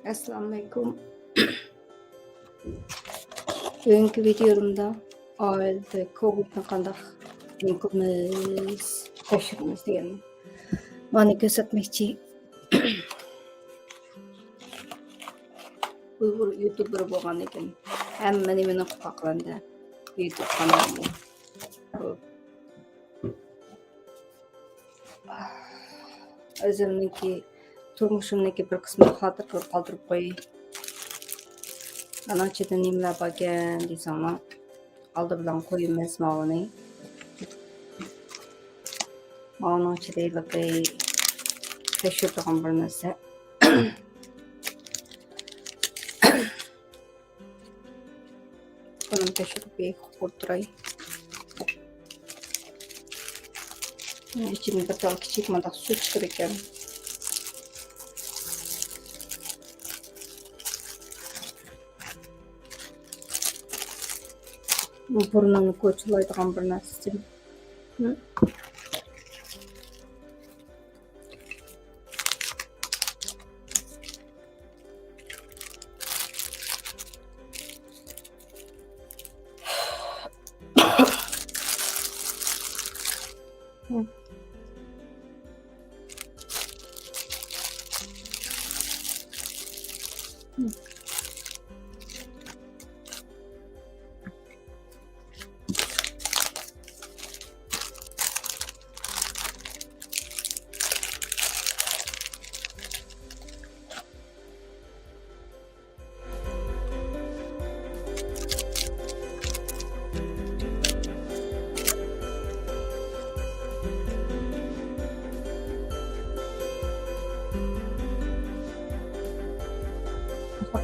Assalomu alaykum. Bugungi videomda oilada Covidni qanday yengamiz, tekshiramiz degan mani ko'rsatmoqchi. Uyg'ur youtuber bo'lgan ekan. Hamma nimani qildi. YouTube kanali. O'zimniki turmushimniki bir qismini xotir qilib qoldirib qo'yay. Ana ichida nimalar bor ekan desanglar, oldi bilan qo'yamiz mavuni. Mavuni ichida ilg'ay tekshiradigan bir narsa. Buni tekshirib qo'yib turay. İçine bir tane küçük madak su çıkarırken burnunu koçulaydıgan bir narsa.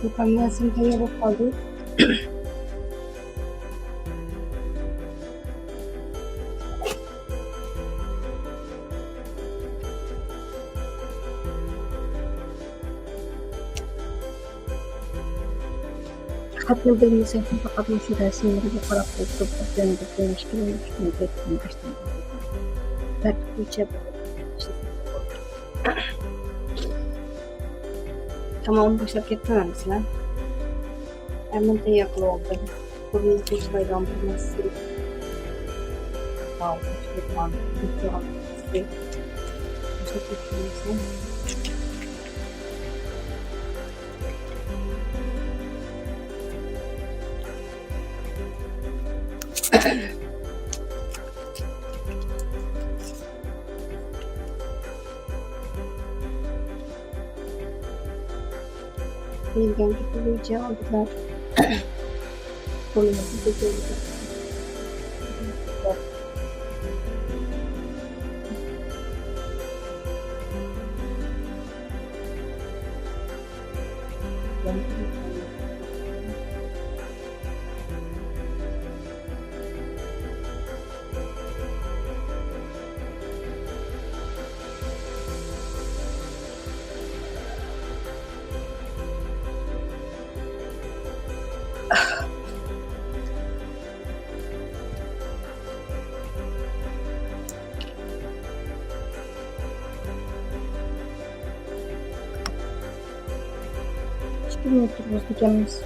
Bukannya sampai berpadu. Hatna bilmesem fakat şu resimleri bu kadar fotoğraf göndermiş gibi başladım. Belki bu içe Tamam başlayıp gitmem mesela. Hemen de yaklı oldum. Bunu kuşlaydan bir nasıl? Wow, çok man, çok man. Başlayıp gitmem. Yeniden gibi aldılar. Bunu nasıl becerdi? Bunu oturmamız.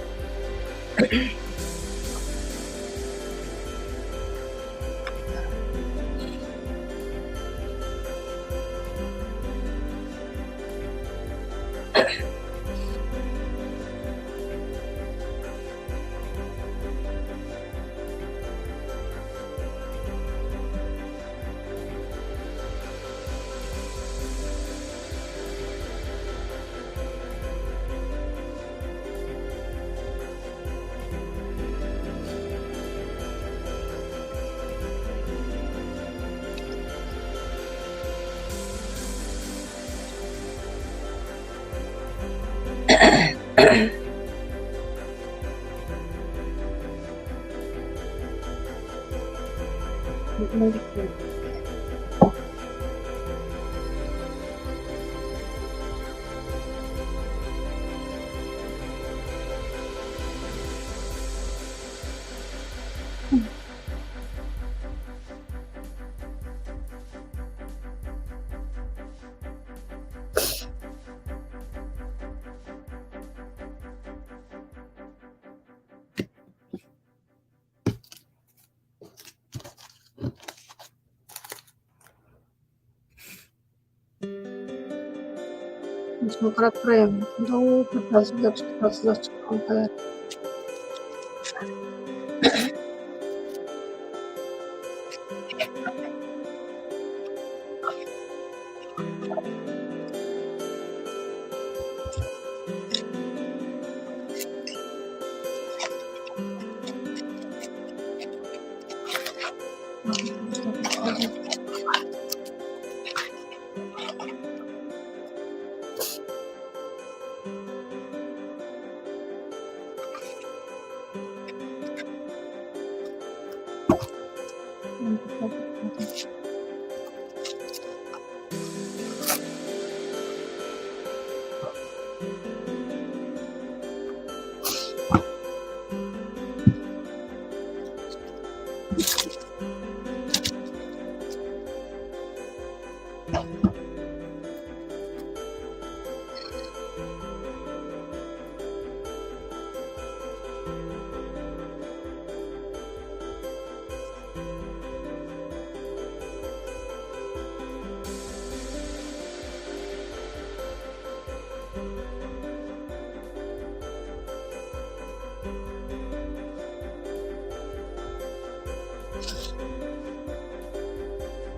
Şimdi qarab birpasda chiqqan.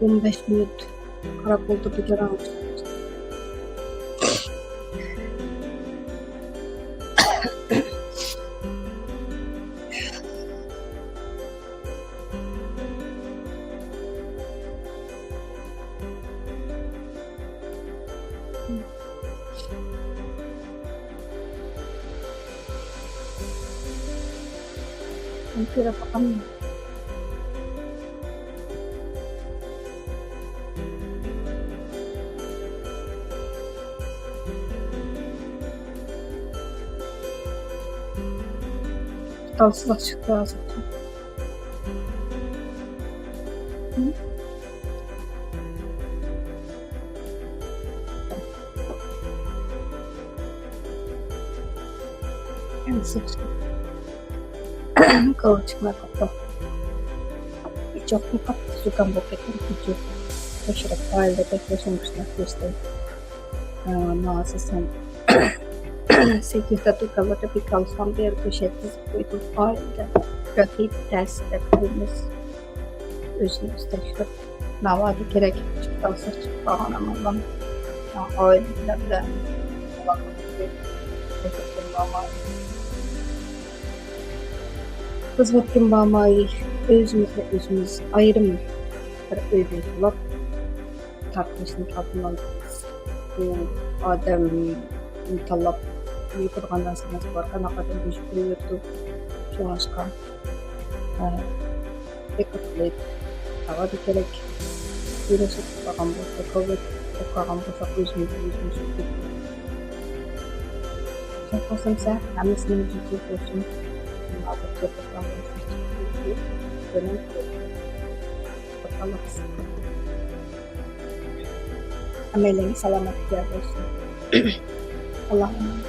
On 15 minut karakolda bir görev almıştım. Hampir apa Dalsızlık çıktı azıcık. En sık kalau cuma kata Icok mukat suka bokek tujuh terus file detection mesti analysis sekizde kalır bir kalsam bir köşesiz koyduğum file grafik test yapıyoruz özümüzde işte navadı gerek çıkarsa çıkan ama oyunlarda Kızmetkin bağmayı özümüzle özümüz ayrım bir öyle bulap tartışın tartından bu adam talap yukarıdan sana varken akadın bir yurdu şu aşka ekatlayıp hava dikerek virüsü tutan bu COVID tutan bu özümüz Sen kosumsa namısının ciddi olsun Amelin selamat ya olsun. Allah'ım